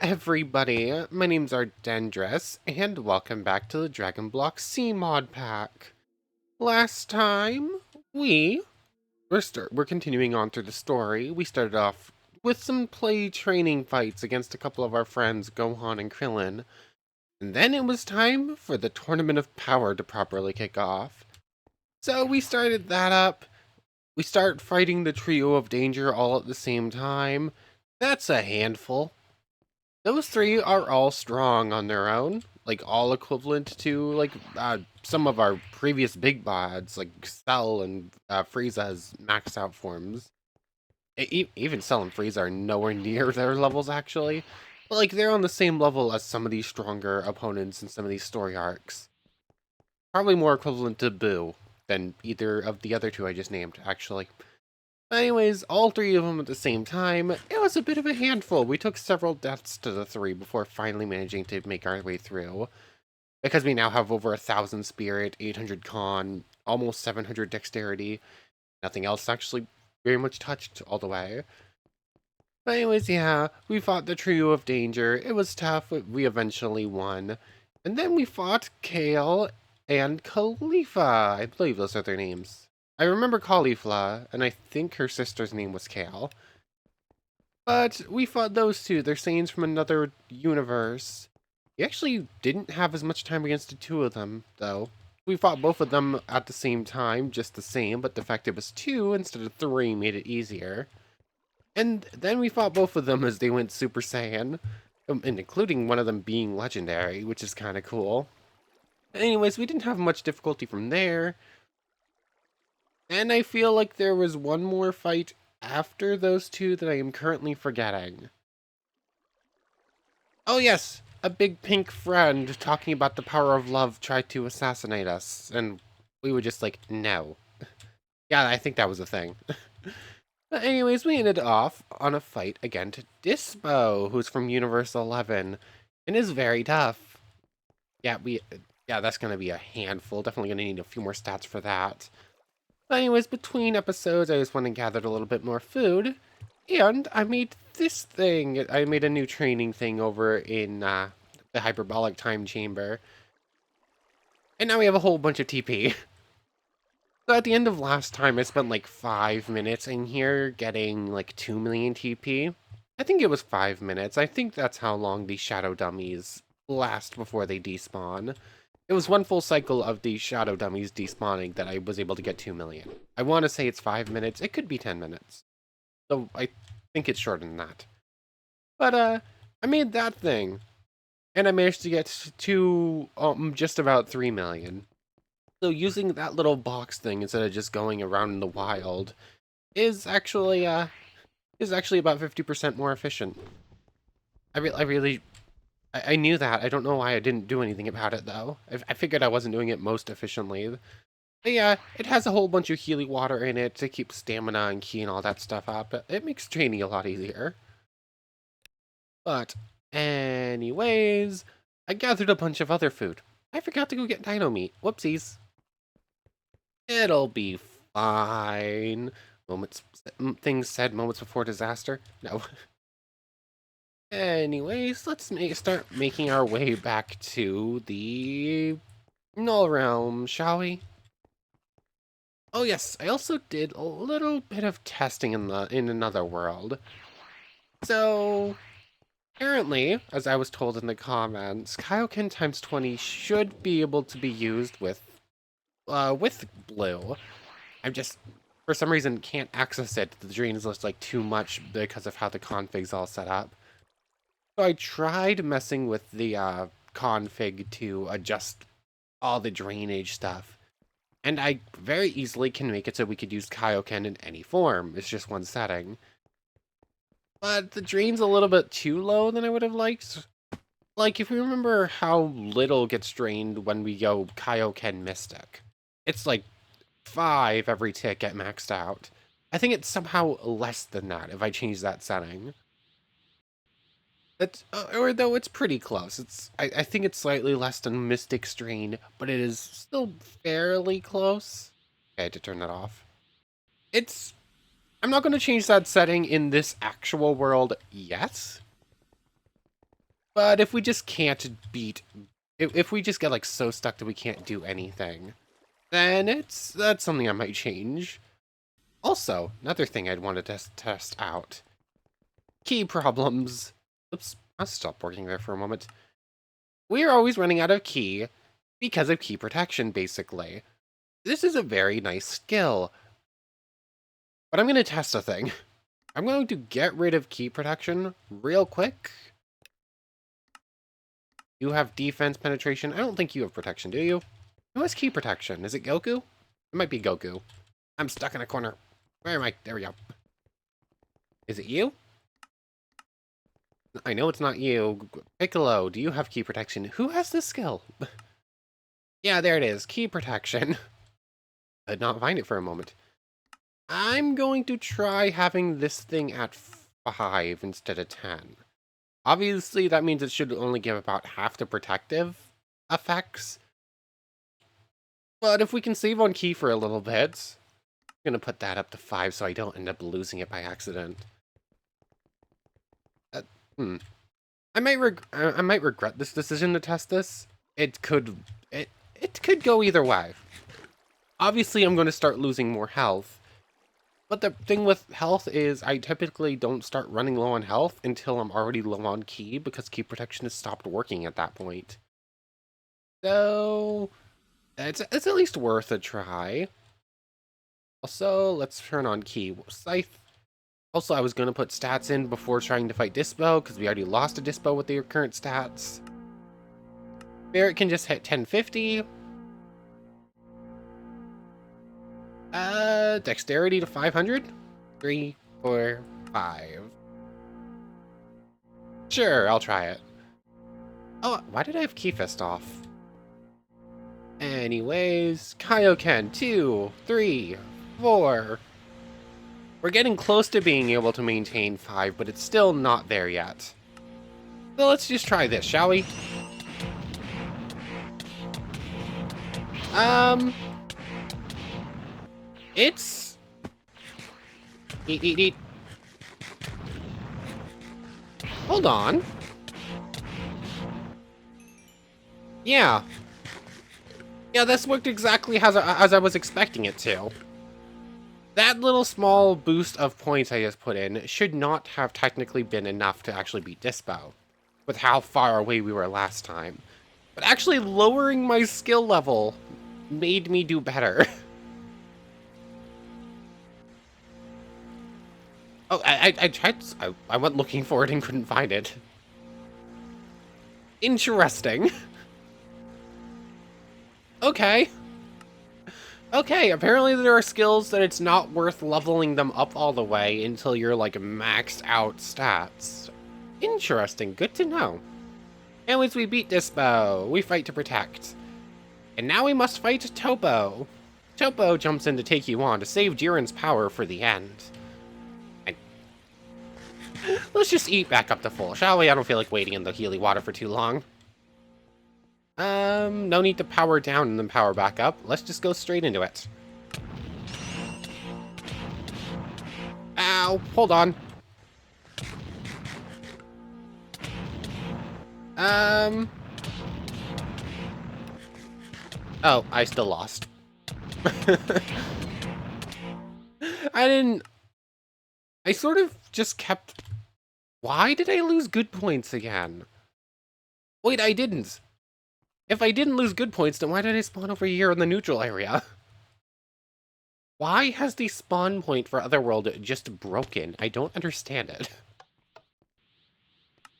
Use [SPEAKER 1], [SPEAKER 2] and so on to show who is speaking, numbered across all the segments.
[SPEAKER 1] Everybody, my name's Ardendress, and welcome back to the Dragon Block C mod pack. Last time, we're continuing on through the story. We started off with some play training fights against a couple of our friends, Gohan and Krillin, and then it was time for the Tournament of Power to properly kick off. So we started that up. We start fighting the Trio of Danger all at the same time. That's a handful. Those three are all strong on their own, like all equivalent to some of our previous big bods, like Cell and Frieza's maxed out forms. Even Cell and Frieza are nowhere near their levels actually, but like they're on the same level as some of these stronger opponents in some of these story arcs. Probably more equivalent to Boo than either of the other two I just named, actually. Anyways, all three of them at the same time, it was a bit of a handful. We took several deaths to the three before finally managing to make our way through. Because we now have over 1,000 spirit, 800 con, almost 700 dexterity. Nothing else actually very much touched all the way. But anyways, yeah, we fought the Trio of Danger. It was tough, but we eventually won. And then we fought Kale and Khalifa. I believe those are their names. I remember Caulifla, and I think her sister's name was Kale. But we fought those two. They're Saiyans from another universe. We actually didn't have as much time against the two of them, though. We fought both of them at the same time, just the same, but the fact it was two instead of three made it easier. And then we fought both of them as they went Super Saiyan, and including one of them being legendary, which is kind of cool. Anyways, we didn't have much difficulty from there. And I feel like there was one more fight after those two that I am currently forgetting. Oh yes, a big pink friend talking about the power of love tried to assassinate us, and we were just like, no. Yeah, I think that was a thing. But anyways, we ended off on a fight again to Dispo, who's from Universe 11, and is very tough. Yeah, that's gonna be a handful. Definitely gonna need a few more stats for that. But anyways, between episodes, I just went and gathered a little bit more food, and I made this thing. I made a new training thing over in the hyperbolic time chamber, and now we have a whole bunch of TP. So at the end of last time, I spent like 5 minutes in here getting like 2 million TP. I think it was 5 minutes. I think that's how long these shadow dummies last before they despawn. It was one full cycle of the shadow dummies despawning that I was able to get 2 million. I want to say it's 5 minutes. It could be 10 minutes. So I think it's shorter than that. But I made that thing, and I managed to get to just about 3 million. So using that little box thing instead of just going around in the wild is actually about 50% more efficient. I knew that. I don't know why I didn't do anything about it though. I figured I wasn't doing it most efficiently. But yeah, it has a whole bunch of healing water in it to keep stamina and ki and all that stuff up. It makes training a lot easier. But anyways, I gathered a bunch of other food. I forgot to go get dino meat. Whoopsies. It'll be fine. Things said moments before disaster. No. Anyways, let's start making our way back to the Null Realm, shall we? Oh yes, I also did a little bit of testing in another world. So apparently, as I was told in the comments, Kaioken times 20 should be able to be used with blue. I'm just for some reason can't access it. The drains list like too much because of how the config's all set up. So I tried messing with the config to adjust all the drainage stuff. And I very easily can make it so we could use Kaioken in any form. It's just one setting. But the drain's a little bit too low than I would have liked. Like, if we remember how little gets drained when we go Kaioken Mystic. It's like 5 every tick get maxed out. I think it's somehow less than that if I change that setting. It's, or though it's pretty close. I think it's slightly less than Mystic Strain, but it is still fairly close. Okay, I had to turn that off. I'm not going to change that setting in this actual world yet. But if we just can't beat... If we just get, like, so stuck that we can't do anything, then that's something I might change. Also, another thing I'd want to test out. Key problems. Oops, I'll stop working there for a moment. We're always running out of key because of key protection, basically. This is a very nice skill. But I'm going to test a thing. I'm going to get rid of key protection real quick. You have defense penetration. I don't think you have protection, do you? Who has key protection? Is it Goku? It might be Goku. I'm stuck in a corner. Where am I? There we go. Is it you? I know it's not you. Piccolo, do you have key protection? Who has this skill? Yeah, there it is. Key protection. I did not find it for a moment. I'm going to try having this thing at 5 instead of 10. Obviously, that means it should only give about half the protective effects. But if we can save on key for a little bit, I'm going to put that up to 5 so I don't end up losing it by accident. I might regret this decision to test this. It could go either way. Obviously, I'm going to start losing more health. But the thing with health is I typically don't start running low on health until I'm already low on key because key protection has stopped working at that point. So it's at least worth a try. Also, let's turn on key. Scythe. Also, I was going to put stats in before trying to fight Dispo, because we already lost a Dispo with their current stats. Barret can just hit 1050. Dexterity to 500? 3, 4, 5. Sure, I'll try it. Oh, why did I have Keyfist off? Anyways, Kaioken, 2, 3, 4... We're getting close to being able to maintain 5, but it's still not there yet. So let's just try this, shall we? It's... Eat. Hold on. Yeah. Yeah, this worked exactly as I was expecting it to. That little small boost of points I just put in should not have technically been enough to actually beat Dispo, with how far away we were last time. But actually lowering my skill level made me do better. Oh, I tried, I went looking for it and couldn't find it. Interesting. Okay. Okay, apparently there are skills that it's not worth leveling them up all the way until you're, like, maxed out stats. Interesting, good to know. Anyways, we beat Dispo. We fight to protect. And now we must fight Topo. Topo jumps in to take you on to save Jiren's power for the end. And let's just eat back up to full, shall we? I don't feel like waiting in the Healy water for too long. No need to power down and then power back up. Let's just go straight into it. Ow, hold on. Oh, I still lost. I sort of just kept... Why did I lose good points again? Wait, I didn't. If I didn't lose good points, then why did I spawn over here in the neutral area? Why has the spawn point for Otherworld just broken? I don't understand it.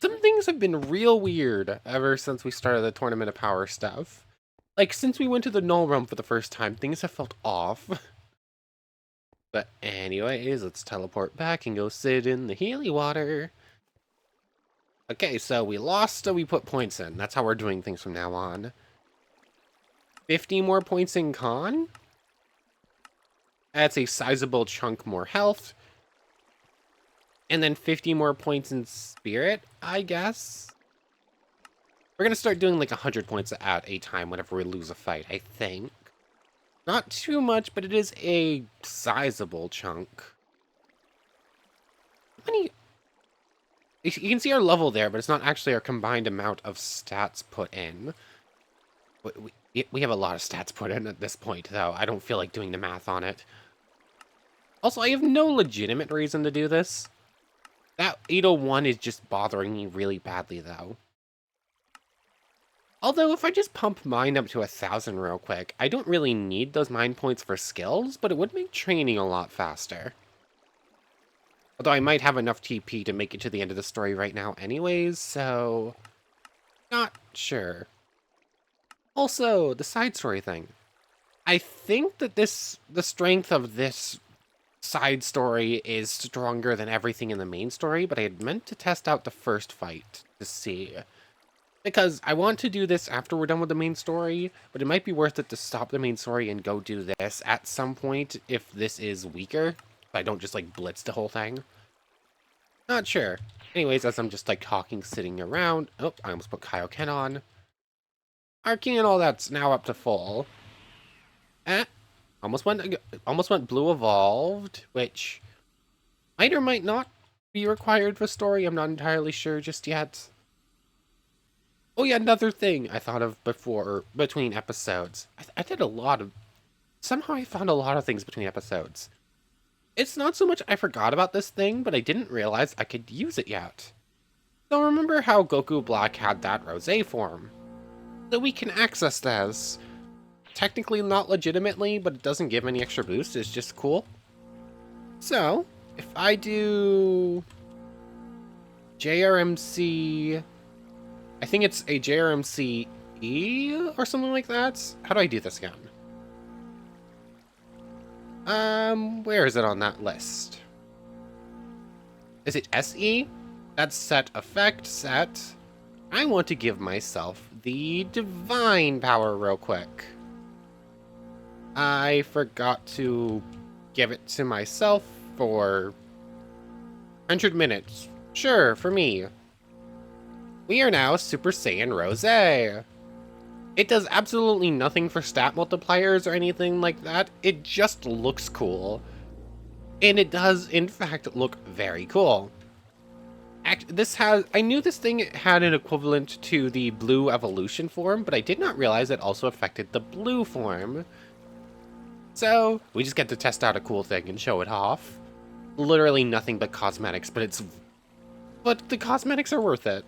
[SPEAKER 1] Some things have been real weird ever since we started the Tournament of Power stuff. Like, since we went to the Null Realm for the first time, things have felt off. But anyways, let's teleport back and go sit in the Healy water. Okay, so we lost, so we put points in. That's how we're doing things from now on. 50 more points in Con. That's a sizable chunk more health. And then 50 more points in Spirit, I guess. We're going to start doing like 100 points at a time whenever we lose a fight, I think. Not too much, but it is a sizable chunk. How many... You can see our level there, but it's not actually our combined amount of stats put in. We have a lot of stats put in at this point, though. I don't feel like doing the math on it. Also, I have no legitimate reason to do this. That 801 is just bothering me really badly, though. Although, if I just pump mine up to 1,000 real quick, I don't really need those mine points for skills, but it would make training a lot faster. Although I might have enough TP to make it to the end of the story right now anyways, so... not sure. Also, the side story thing. I think that the strength of this side story is stronger than everything in the main story, but I had meant to test out the first fight to see. Because I want to do this after we're done with the main story, but it might be worth it to stop the main story and go do this at some point if this is weaker. If I don't just like blitz the whole thing. Not sure. Anyways, as I'm just like talking, sitting around. Oh, I almost put Kaioken on. Arcing and all that's now up to full. Almost went blue evolved, which might or might not be required for story. I'm not entirely sure just yet. Oh yeah, another thing I thought of before, between episodes. I did a lot of... somehow I found a lot of things between episodes. It's not so much I forgot about this thing, but I didn't realize I could use it yet. So remember how Goku Black had that Rosé form? So we can access this. Technically not legitimately, but it doesn't give any extra boost, it's just cool. So, if I do... JRMC... I think it's a JRMC E or something like that? How do I do this again? Where is it on that list? Is it SE? That's set effect set. I want to give myself the divine power real quick. I forgot to give it to myself for 100 minutes. Sure, for me. We are now Super Saiyan Rosé. It does absolutely nothing for stat multipliers or anything like that. It just looks cool. And it does, in fact, look very cool. I knew this thing had an equivalent to the blue evolution form, but I did not realize it also affected the blue form. So, we just get to test out a cool thing and show it off. Literally nothing but cosmetics, but the cosmetics are worth it.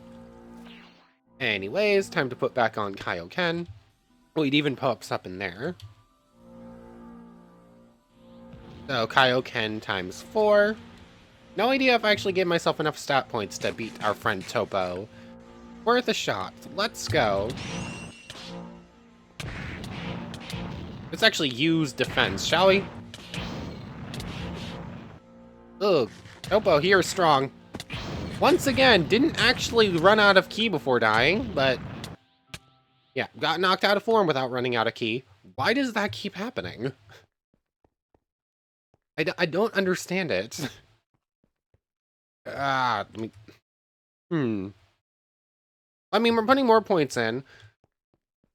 [SPEAKER 1] Anyways, time to put back on Kaioken. Oh, it even pops up in there. So, Kaioken times 4. No idea if I actually gave myself enough stat points to beat our friend Toppo. Worth a shot. Let's go. Let's actually use defense, shall we? Ugh, Toppo here is strong. Once again, didn't actually run out of ki before dying, but... yeah, got knocked out of form without running out of ki. Why does that keep happening? I don't understand it. I mean, we're putting more points in.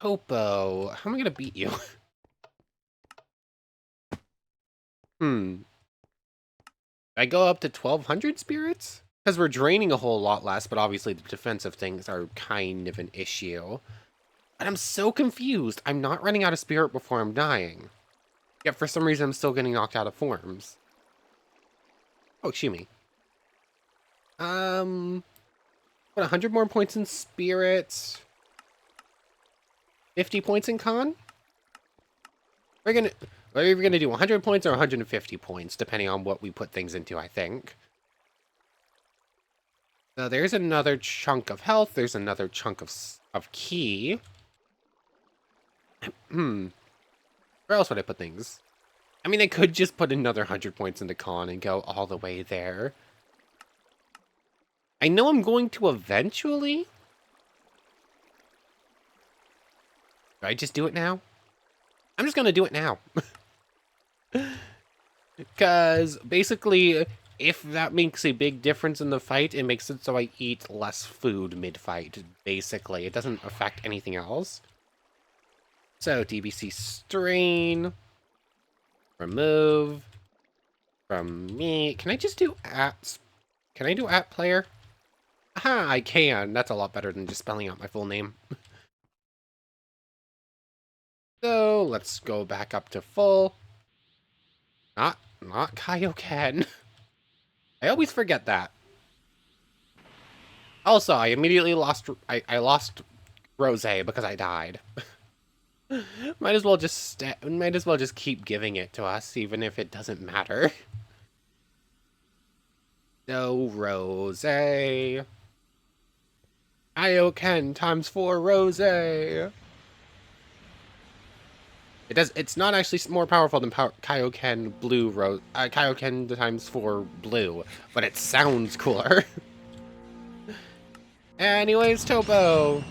[SPEAKER 1] Toppo, how am I gonna beat you? I go up to 1,200 spirits? Because we're draining a whole lot less, but obviously the defensive things are kind of an issue. But I'm so confused. I'm not running out of spirit before I'm dying. Yet for some reason I'm still getting knocked out of forms. Oh, excuse me. What, 100 more points in spirit? 50 points in con? What are we gonna do? 100 points or 150 points, depending on what we put things into, I think. So there's another chunk of health. There's another chunk of ki. Where else would I put things? I mean, I could just put another 100 points into con and go all the way there. I know I'm going to eventually. Do I just do it now? I'm just gonna do it now. Because basically, if that makes a big difference in the fight, it makes it so I eat less food mid-fight, basically. It doesn't affect anything else. So, DBC strain. Remove. From me. Can I just do at... can I do at player? Ha, I can. That's a lot better than just spelling out my full name. So, let's go back up to full. Not Kaioken. I always forget that. Also, I immediately lost... I lost Rose because I died. Might as well just keep giving it to us, even if it doesn't matter. So, Rose. Kaioken times 4 Rose. It's not actually more powerful than Kaioken Blue Rose. Kaioken times 4 Blue, but it sounds cooler. Anyways, Topo.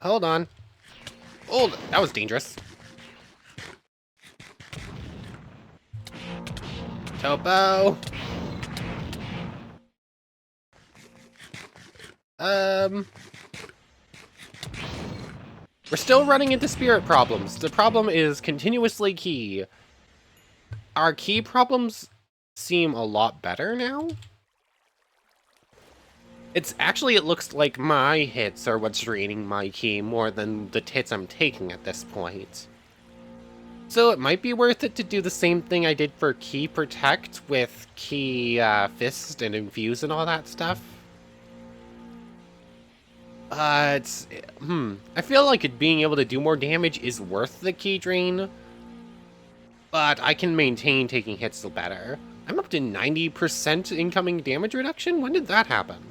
[SPEAKER 1] Hold on. Oh, that was dangerous. Topo. We're still running into spirit problems. The problem is continuously ki. Our ki problems seem a lot better now. It looks like my hits are what's draining my ki more than the hits I'm taking at this point. So it might be worth it to do the same thing I did for Ki Protect with Ki Fist and Infuse and all that stuff. I feel like being able to do more damage is worth the ki drain, but I can maintain taking hits better. I'm up to 90% incoming damage reduction? When did that happen?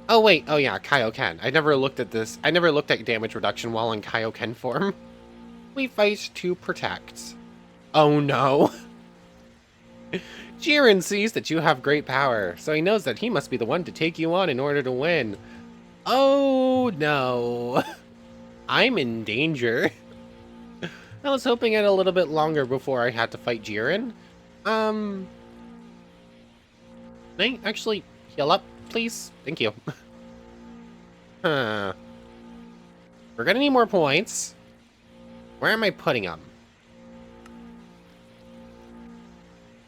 [SPEAKER 1] Oh wait, oh yeah, Kaioken. I never looked at this. I never looked at damage reduction while in Kaioken form. We fight to protect. Oh no. Jiren sees that you have great power, so he knows that he must be the one to take you on in order to win. Oh no. I'm in danger. I was hoping I had a little bit longer before I had to fight Jiren. Can I actually heal up, please? Thank you. Huh. We're gonna need more points. Where am I putting them?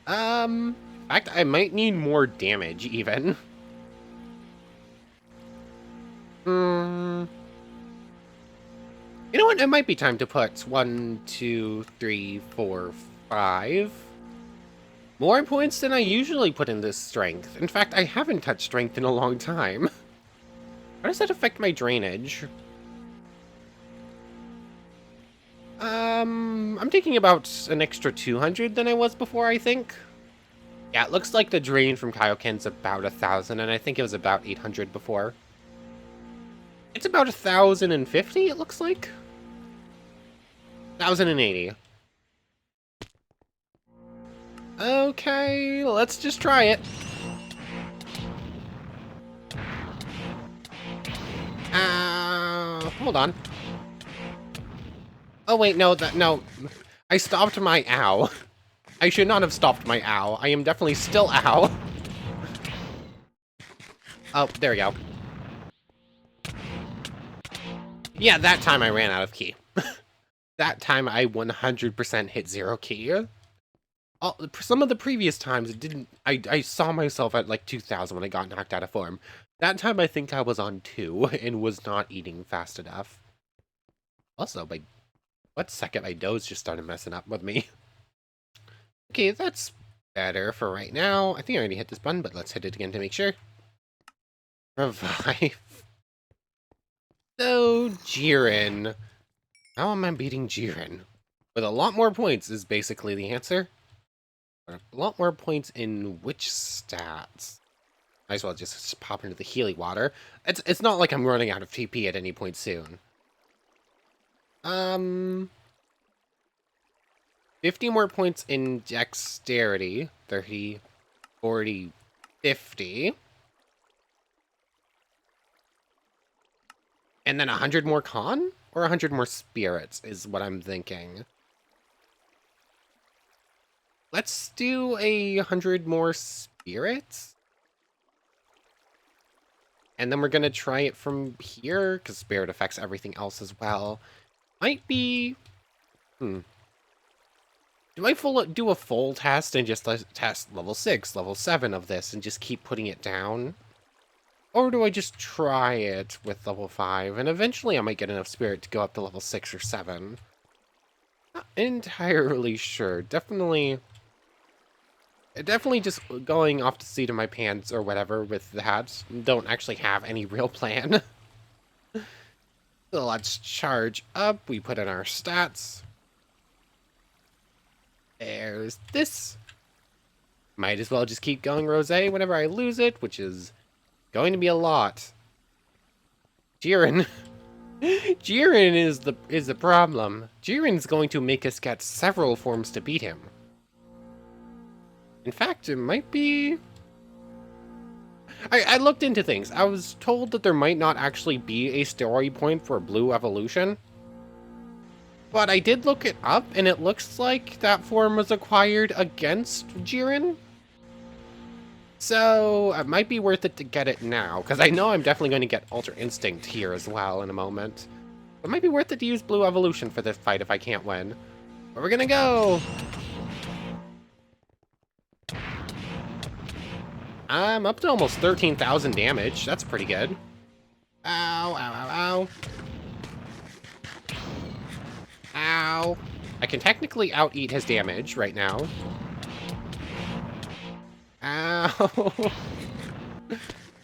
[SPEAKER 1] In fact, I might need more damage, even. You know what? It might be time to put 1, 2, 3, 4, 5 more points than I usually put in this strength. In fact, I haven't touched strength in a long time. How does that affect my drainage? I'm taking about an extra 200 than I was before, I think. Yeah, it looks like the drain from Kaioken's about 1,000, and I think it was about 800 before. It's about 1,050, it looks like. 1,080. Okay, let's just try it. Hold on. Oh wait, no, no. I stopped my ow. I should not have stopped my ow. I am definitely still ow. Oh, there we go. Yeah, that time I ran out of ki. That time I 100% hit 0 ki. Some of the previous times it didn't. I saw myself at like 2,000 when I got knocked out of form. That time I think I was on 2 and was not eating fast enough. Also, by what second my nose just started messing up with me. Okay, that's better for right now. I think I already hit this button, but let's hit it again to make sure. Revive. So, Jiren. How am I beating Jiren? With a lot more points is basically the answer. But a lot more points in which stats? Might as well just pop into the Healy water. It's not like I'm running out of TP at any point soon. 50 more points in dexterity. 30, 40, 50. And then 100 more con? Or 100 more spirits is what I'm thinking. Let's do 100 more spirits. And then we're going to try it from here, because spirit affects everything else as well. Might be... Do I do a full test and just test level 6, level 7 of this and just keep putting it down? Or do I just try it with level 5 and eventually I might get enough spirit to go up to level 6 or 7? Not entirely sure. Definitely just going off the seat of my pants or whatever with that. Don't actually have any real plan. So let's charge up. We put in our stats. There's this. Might as well just keep going Rosé whenever I lose it, which is going to be a lot. Jiren. Jiren is the problem. Jiren's going to make us get several forms to beat him. In fact, it might be... I looked into things. I was told that there might not actually be a story point for Blue Evolution. But I did look it up, and it looks like that form was acquired against Jiren. So, it might be worth it to get it now, because I know I'm definitely going to get Ultra Instinct here as well in a moment. It might be worth it to use Blue Evolution for this fight if I can't win. But we're gonna go! I'm up to almost 13,000 damage. That's pretty good. Ow, ow, ow, ow. Ow. I can technically out-eat his damage right now. Ow.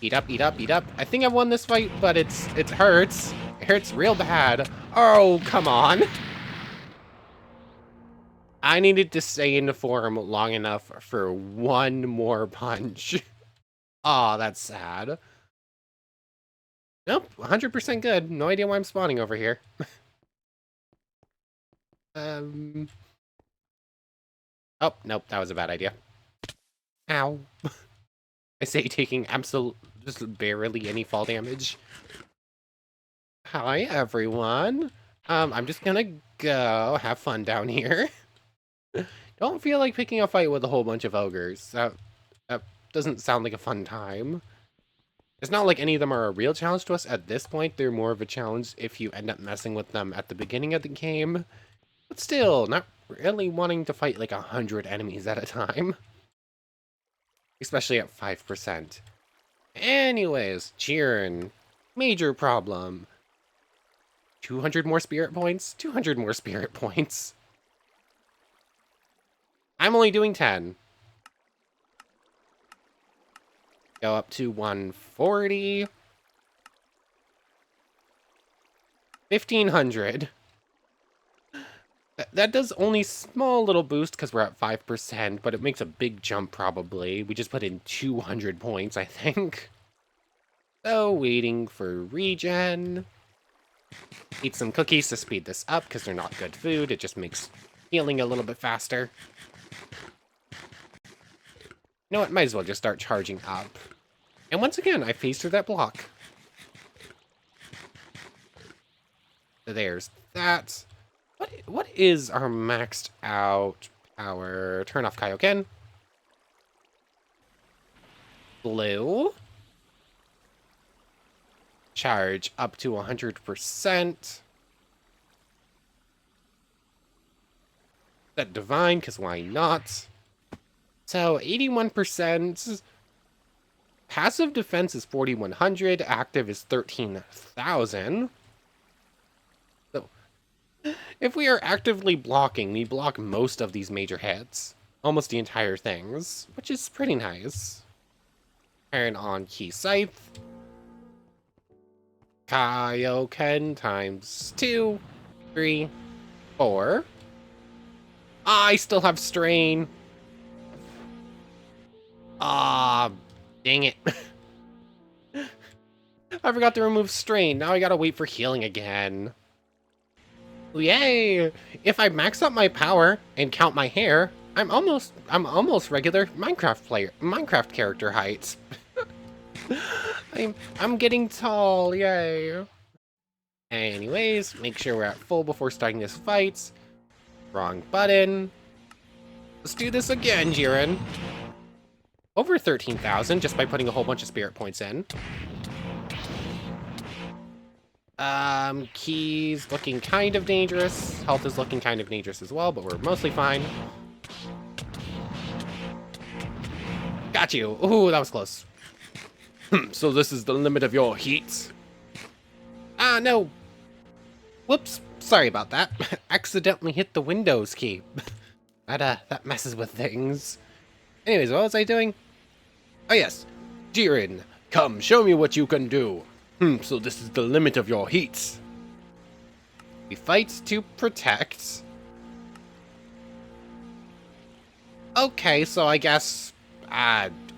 [SPEAKER 1] Eat up, eat up, eat up. I think I won this fight, but it hurts. It hurts real bad. Oh, come on. I needed to stay in the form long enough for one more punch. Aw, oh, that's sad. Nope, 100% good. No idea why I'm spawning over here. Oh, nope, that was a bad idea. Ow. I say taking just barely any fall damage. Hi, everyone. I'm just gonna go have fun down here. Don't feel like picking a fight with a whole bunch of ogres. That doesn't sound like a fun time. It's not like any of them are a real challenge to us at this point. They're more of a challenge if you end up messing with them at the beginning of the game. But still, not really wanting to fight like 100 enemies at a time. Especially at 5%. Anyways, Jiren. Major problem. 200 more spirit points? 200 more spirit points. I'm only doing 10. Go up to 140. 1,500. That does only small little boost because we're at 5%, but it makes a big jump probably. We just put in 200 points, I think. So, waiting for regen. Eat some cookies to speed this up because they're not good food. It just makes healing a little bit faster. You know what? Might as well just start charging up. And once again, I phased through that block. So there's that. What is our maxed out power? Turn off Kaioken. Blue. Charge up to 100%. Set Divine, because why not? So, 81%. Passive defense is 4,100. Active is 13,000. So, if we are actively blocking, we block most of these major hits. Almost the entire things, which is pretty nice. Turn on Ki Scythe. Kaioken times 2, 3, 4. I still have Strain. Ah, dang it. I forgot to remove Strain. Now I gotta wait for healing again. Yay! If I max up my power and count my hair, I'm almost regular Minecraft character height. I'm getting tall, yay. Anyways, make sure we're at full before starting this fight. Wrong button. Let's do this again, Jiren. Over 13,000 just by putting a whole bunch of spirit points in. Key's looking kind of dangerous. Health is looking kind of dangerous as well, but we're mostly fine. Got you. Ooh, that was close. So this is the limit of your heat? Ah, no. Whoops. Sorry about that. Accidentally hit the Windows key. That messes with things. Anyways, what was I doing? Oh yes. Jiren, come, show me what you can do. So this is the limit of your heat. We fight to protect. Okay, so I guess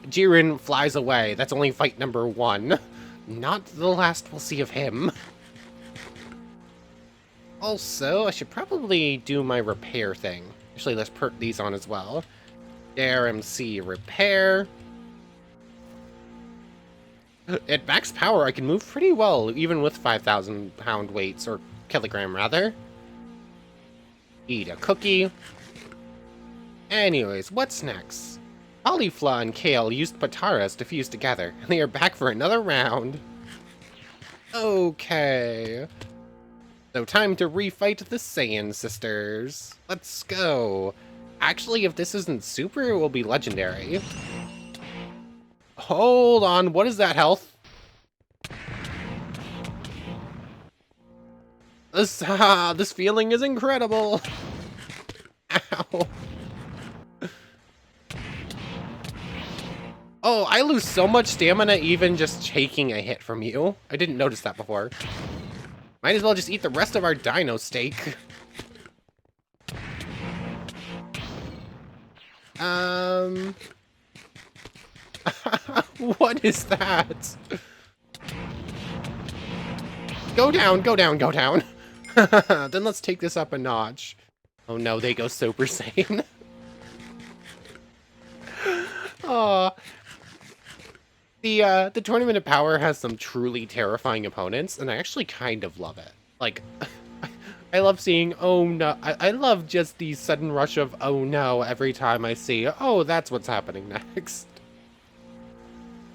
[SPEAKER 1] Jiren flies away. That's only fight number 1. Not the last we'll see of him. Also, I should probably do my repair thing. Actually, let's put these on as well. RMC repair. At max power, I can move pretty well, even with 5,000 pound weights, or kilogram rather. Eat a cookie. Anyways, what's next? Caulifla and Kale used Pataras to fuse together, and they are back for another round. Okay. So time to refight the Saiyan sisters. Let's go. Actually, if this isn't super, it will be legendary. Hold on, what is that health? This feeling is incredible. Ow. Oh, I lose so much stamina even just taking a hit from you. I didn't notice that before. Might as well just eat the rest of our dino steak. What is that? Go down, go down, go down. Then let's take this up a notch. Oh no, they go Super Saiyan. Aw. The Tournament of Power has some truly terrifying opponents, and I actually kind of love it. Like, I love seeing, oh no, I love just the sudden rush of, oh no, every time I see, oh, that's what's happening next.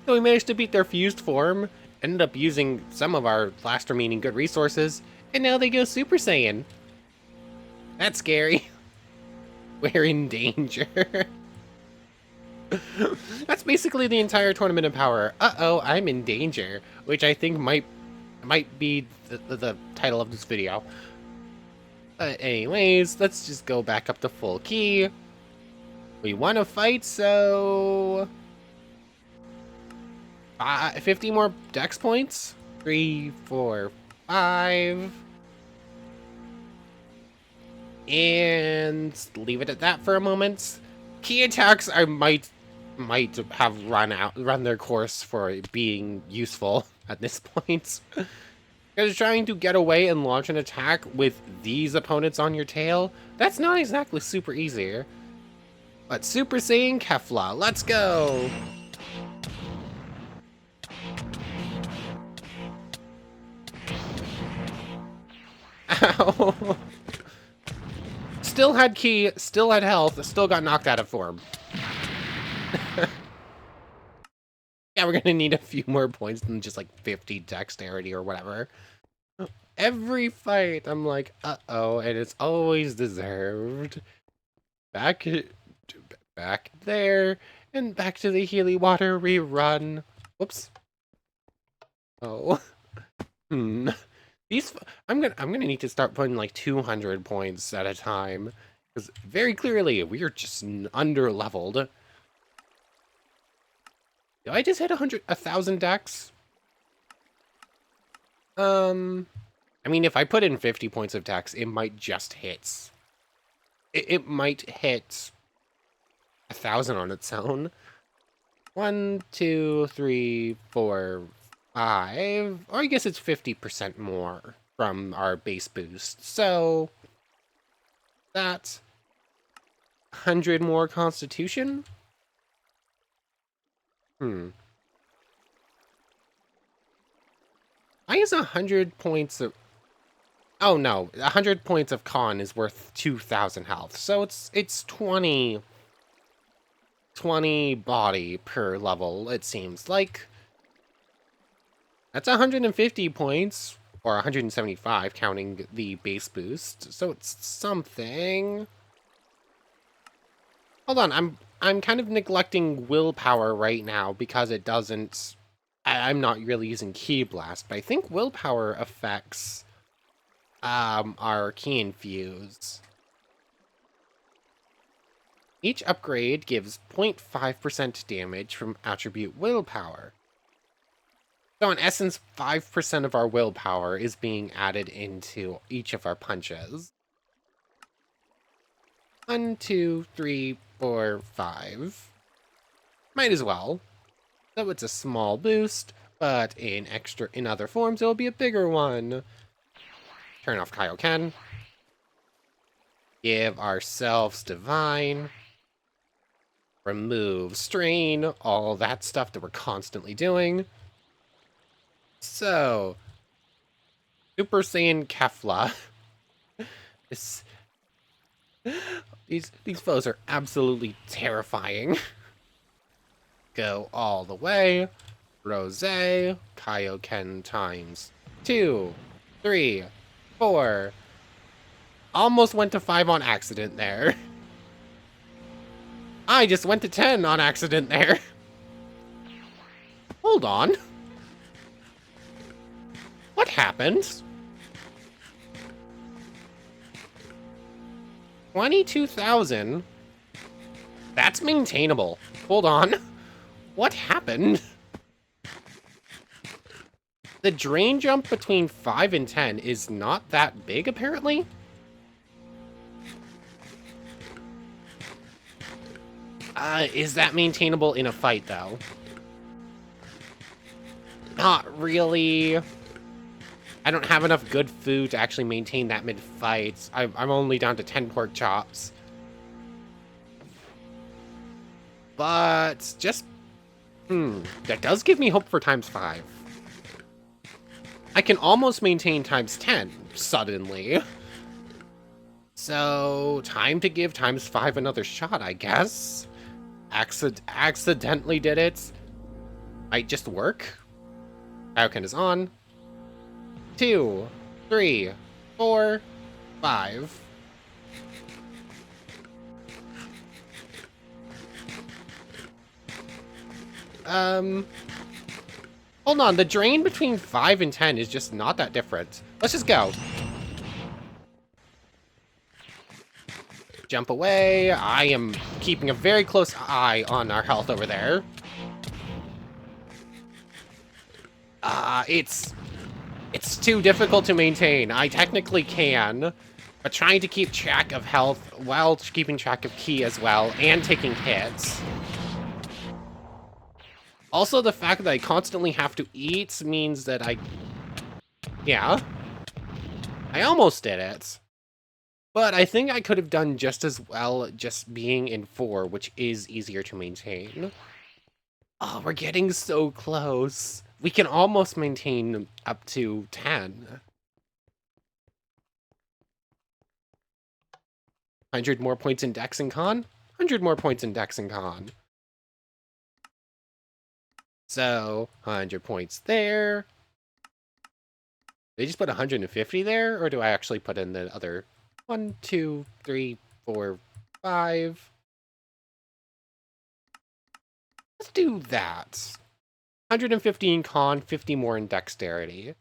[SPEAKER 1] So we managed to beat their fused form, ended up using some of our last remaining good resources, and now they go Super Saiyan. That's scary. We're in danger. That's basically the entire Tournament of Power. Uh-oh, I'm in danger, which I think might be the title of this video. But anyways, let's just go back up to full key. We want to fight, so 50 more dex points. 3, 4, 5. And leave it at that for a moment. Key attacks I might have run their course for being useful at this point. Because trying to get away and launch an attack with these opponents on your tail, that's not exactly super easy. But Super Saiyan Kefla, let's go! Ow! Still had key, still had health, still got knocked out of form. Yeah, we're gonna need a few more points than just like 50 dexterity or whatever. Every fight, I'm like, uh-oh, and it's always deserved. Back there, and back to the Healy Water rerun. Whoops. Oh. These, I'm gonna need to start putting like 200 points at a time, because very clearly we are just under-leveled. Did I just hit 1,000 dex? I mean, if I put in 50 points of dex, it might just hit. It might hit 1,000 on its own. 1, 2, 3, 4, 5. Or I guess it's 50% more from our base boost. So that's 100 more constitution. I guess 100 points of... Oh no, 100 points of con is worth 2,000 health. So it's 20 body per level, it seems like. That's 150 points, or 175 counting the base boost. So it's something. Hold on, I'm kind of neglecting willpower right now because it doesn't... I'm not really using Ki Blast, but I think willpower affects our Ki Infuse. Each upgrade gives 0.5% damage from attribute willpower. So in essence, 5% of our willpower is being added into each of our punches. 1, 2, 3, 4, 5. Might as well. So it's a small boost, but in other forms, it will be a bigger one. Turn off Kaioken. Give ourselves Divine. Remove Strain, all that stuff that we're constantly doing. So, Super Saiyan Kefla. These foes are absolutely terrifying. Go all the way. Rose, Kaioken times 2, 3, 4. Almost went to 5 on accident there. I just went to 10 on accident there. Hold on. What happened? 22,000? That's maintainable. Hold on. What happened? The drain jump between 5 and 10 is not that big, apparently. Is that maintainable in a fight, though? Not really. I don't have enough good food to actually maintain that mid-fight. I'm only down to 10 pork chops. But just... that does give me hope for times 5. I can almost maintain times 10, suddenly. So, time to give times 5 another shot, I guess. Accidentally did it. Might just work. Kaioken is on. 2, 3, 4, 5. Hold on, the drain between 5 and 10 is just not that different. Let's just go. Jump away. I am keeping a very close eye on our health over there. It's too difficult to maintain. I technically can, but trying to keep track of health while keeping track of Ki as well and taking hits. Also, the fact that I constantly have to eat means that yeah. I almost did it. But I think I could have done just as well just being in 4, which is easier to maintain. Oh, we're getting so close. We can almost maintain up to 10. 100 more points in Dex and Con? 100 more points in Dex and Con. So, 100 points there. Did I just put 150 there? Or do I actually put in the other 1, 2, 3, 4, 5? Let's do that. 115 Con, 50 more in Dexterity.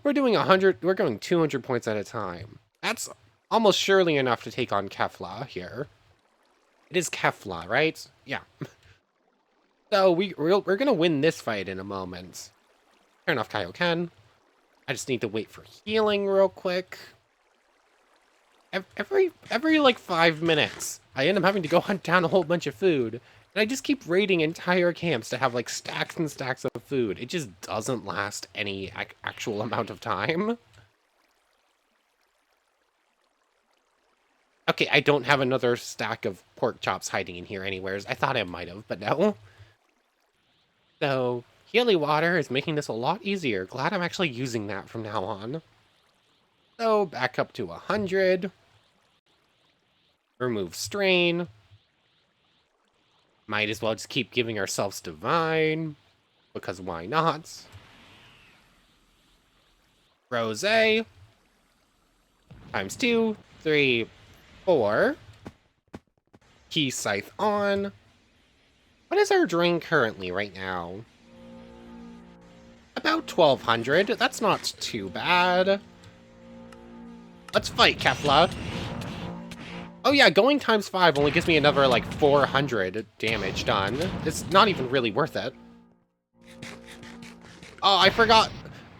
[SPEAKER 1] We're doing 100, we're going 200 points at a time. That's almost surely enough to take on Kefla here. It is Kefla, right? Yeah. So we're gonna win this fight in a moment. Turn off Kaioken. I just need to wait for healing real quick. Every like 5 minutes, I end up having to go hunt down a whole bunch of food. And I just keep raiding entire camps to have like stacks and stacks of food. It just doesn't last any actual amount of time. Okay, I don't have another stack of pork chops hiding in here anywhere. I thought I might have, but no. So, Healy Water is making this a lot easier. Glad I'm actually using that from now on. So, back up to 100. Remove Strain. Might as well just keep giving ourselves Divine, because why not? Rose. Times 2, 3, 4. Key Scythe on. What is our drain currently right now? About 1200. That's not too bad. Let's fight, Kefla. Oh yeah, going times 5 only gives me another, like, 400 damage done. It's not even really worth it. Oh, I forgot.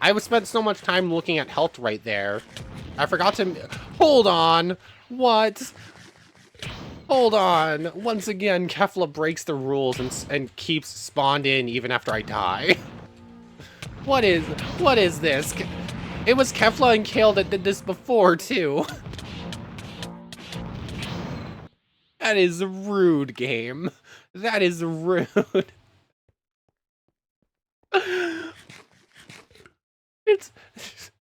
[SPEAKER 1] I spent so much time looking at health right there. I forgot to... Hold on! What? Hold on. Once again, Kefla breaks the rules and keeps spawned in even after I die. What is this? It was Kefla and Kale that did this before, too. That is rude, game. That is rude.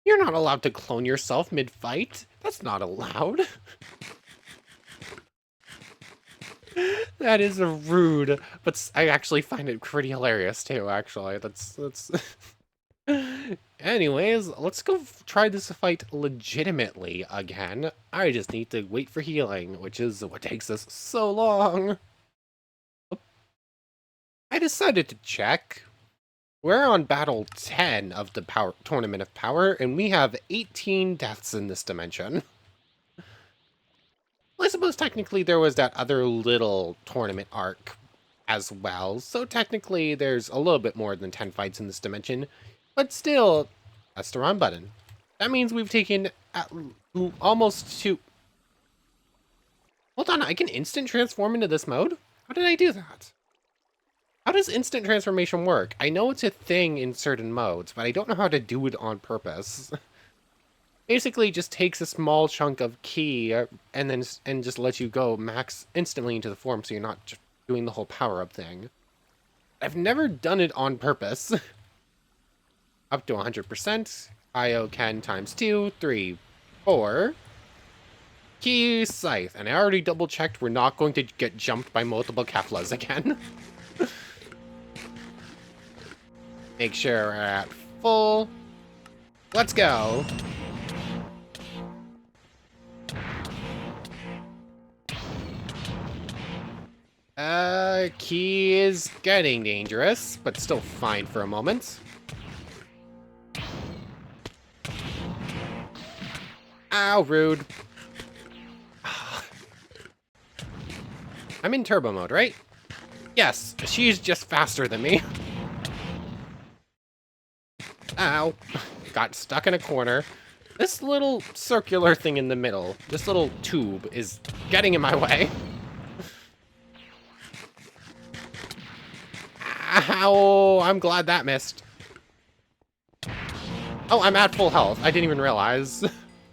[SPEAKER 1] You're not allowed to clone yourself mid-fight. That's not allowed. That is rude, but I actually find it pretty hilarious too, actually. That's... Anyways, let's go try this fight legitimately again. I just need to wait for healing, which is what takes us so long. I decided to check. We're on battle 10 of the Tournament of Power, and we have 18 deaths in this dimension. Well, I suppose technically there was that other little tournament arc as well, so technically there's a little bit more than 10 fights in this dimension, but still, that's the run button. That means we've taken almost 2... Hold on, I can instant transform into this mode? How did I do that? How does instant transformation work? I know it's a thing in certain modes, but I don't know how to do it on purpose. Basically, just takes a small chunk of ki and just lets you go max instantly into the form, so you're not just doing the whole power-up thing. I've never done it on purpose. Up to 100%. Kaioken times 2, 3, 4. Key Scythe. And I already double-checked we're not going to get jumped by multiple Keflas again. Make sure we're at full. Let's go. Key is getting dangerous, but still fine for a moment. Ow, rude. I'm in turbo mode, right? Yes, she's just faster than me. Ow. Got stuck in a corner. This little circular thing in the middle, this little tube, is getting in my way. Ow, I'm glad that missed. Oh, I'm at full health. I didn't even realize.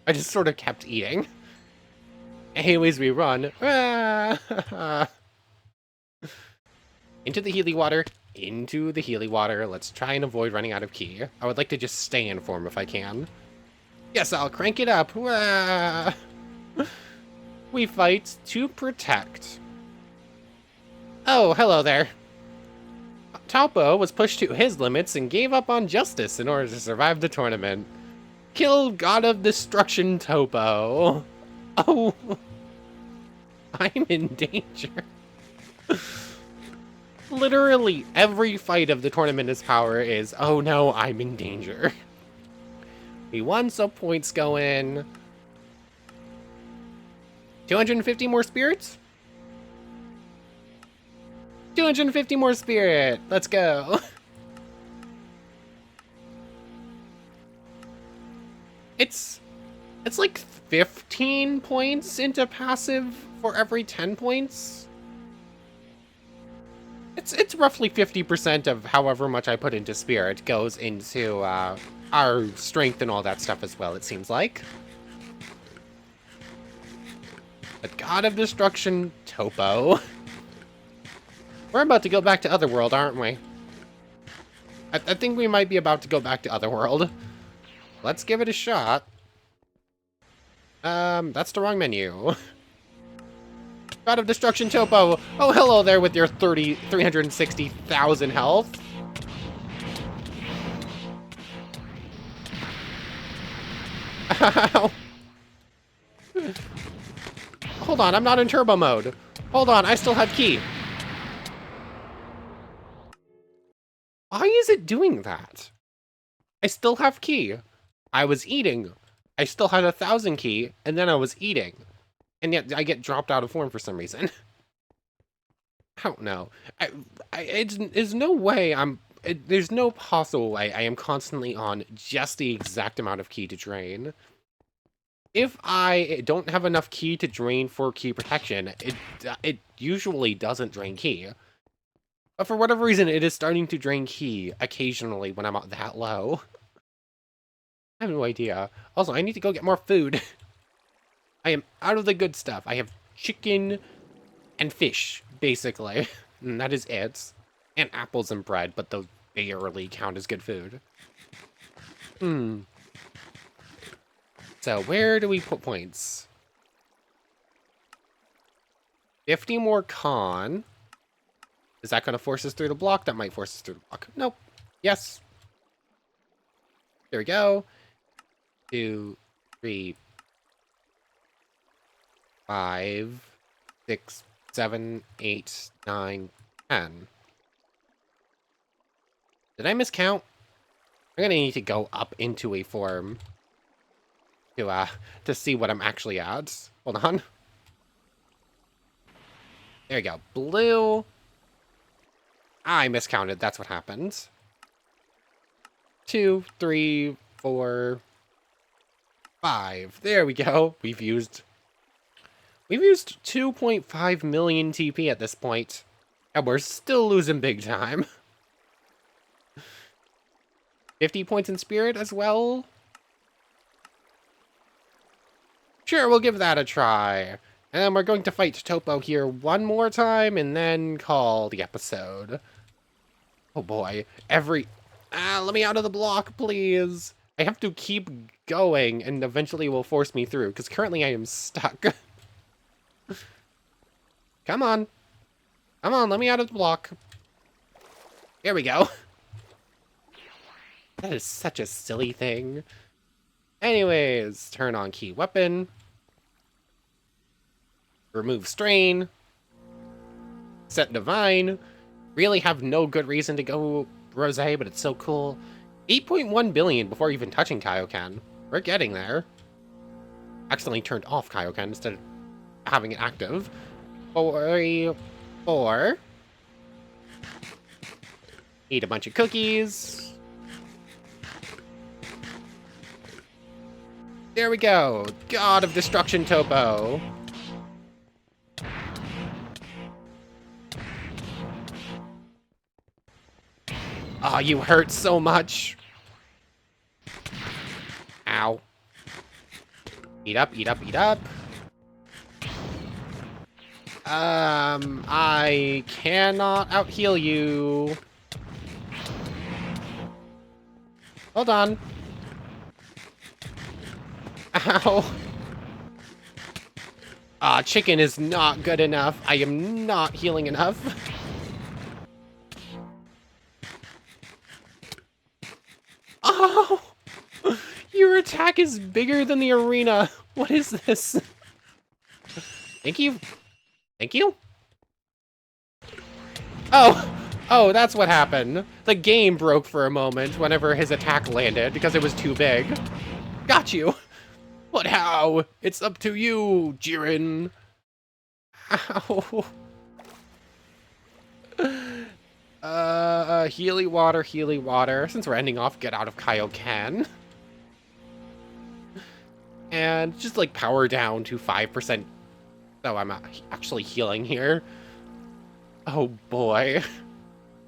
[SPEAKER 1] I just sort of kept eating. Anyways, we run. Into the Healy water. Into the Healy water. Let's try and avoid running out of ki. I would like to just stay in form if I can. Yes, I'll crank it up. We fight to protect. Oh, hello there. Taupo was pushed to his limits and gave up on justice in order to survive the tournament. Kill God of Destruction Topo. Oh, I'm in danger. Literally every fight of the Tournament of Power is, oh no, I'm in danger. We won, so points go in. 250 more spirits? 250 more spirit. Let's go. It's like 15 points into passive for every 10 points. It's roughly 50% of however much I put into spirit goes into our strength and all that stuff as well, it seems like. But God of Destruction, Topo. We're about to go back to Otherworld, aren't we? I think we might be about to go back to Otherworld. Let's give it a shot. That's the wrong menu. God of Destruction Topo. Oh, hello there with your 360,000 health. Ow. Hold on, I'm not in turbo mode. Hold on, I still have ki. Why is it doing that? I still have ki. I was eating. I still had 1,000 ki, and then I was eating. And yet I get dropped out of form for some reason. I don't know. There's no way there's no possible way I am constantly on just the exact amount of ki to drain. If I don't have enough ki to drain for ki protection, it usually doesn't drain ki. But for whatever reason, it is starting to drain ki occasionally when I'm that low. I have no idea. Also, I need to go get more food. I am out of the good stuff. I have chicken and fish, basically. And that is it. And apples and bread, but those barely count as good food. So, where do we put points? 50 more con. Is that going to force us through the block? That might force us through the block. Nope. Yes. There we go. 2, 3, 5, 6, 7, 8, 9, 10. Did I miscount? I'm gonna need to go up into a form to see what I'm actually at. Hold on. There we go. Blue. I miscounted. That's what happened. 2, 3, 4, 5. There we go. We've used 2.5 million TP at this point, and we're still losing big time. 50 points in spirit as well. Sure, we'll give that a try. And we're going to fight Topo here one more time and then call the episode. Oh boy, let me out of the block, please. I have to keep going and eventually it will force me through, because currently I am stuck. Come on. Come on, let me out of the block. Here we go. That is such a silly thing. Anyways, turn on key weapon. Remove strain. Set divine. Really have no good reason to go Rosé, but it's so cool. 8.1 billion before even touching Kaioken. We're getting there. Accidentally turned off Kaioken instead of having it active. 4. Eat a bunch of cookies. There we go. God of Destruction Topo. Oh, you hurt so much. Ow. Eat up, eat up, eat up. I cannot out-heal you. Hold on. Ow. Chicken is not good enough. I am not healing enough. Oh! Your attack is bigger than the arena. What is this? Thank you. Thank you? Oh, that's what happened. The game broke for a moment whenever his attack landed because it was too big. Got you. But how? It's up to you, Jiren. Ow. Healy water, Healy water. Since we're ending off, get out of Kaioken. And just like power down to 5%. So I'm actually healing here. Oh boy.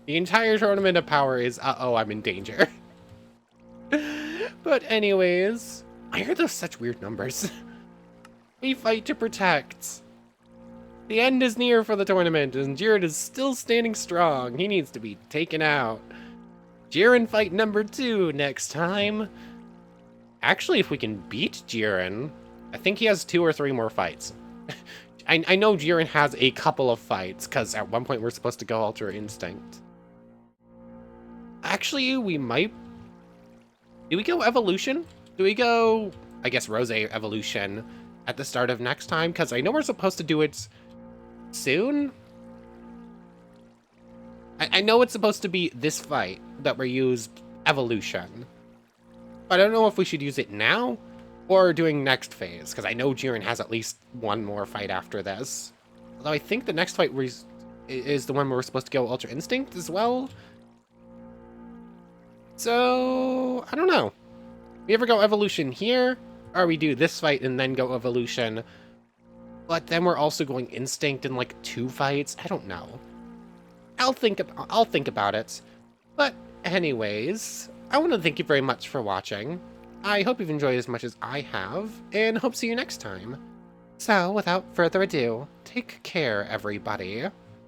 [SPEAKER 1] The entire tournament of power is, uh-oh, I'm in danger. But anyways, why are those such weird numbers? We fight to protect. The end is near for the tournament, and Jiren is still standing strong. He needs to be taken out. Jiren fight number 2 next time. Actually, if we can beat Jiren, I think he has 2 or 3 more fights. I know Jiren has a couple of fights, because at one point we're supposed to go Ultra Instinct. Actually, we might... Do we go Evolution? Do we go, I guess, Rosé Evolution at the start of next time? Because I know we're supposed to do it Soon? I know it's supposed to be this fight that we used Evolution. But I don't know if we should use it now or doing next phase, because I know Jiren has at least one more fight after this. Although I think the next fight is the one where we're supposed to go Ultra Instinct as well. So, I don't know. We ever go Evolution here, or we do this fight and then go Evolution, but then we're also going Instinct in like 2 fights? I don't know. I'll think about it. But anyways, I want to thank you very much for watching. I hope you've enjoyed as much as I have, and hope to see you next time. So, without further ado, take care, everybody.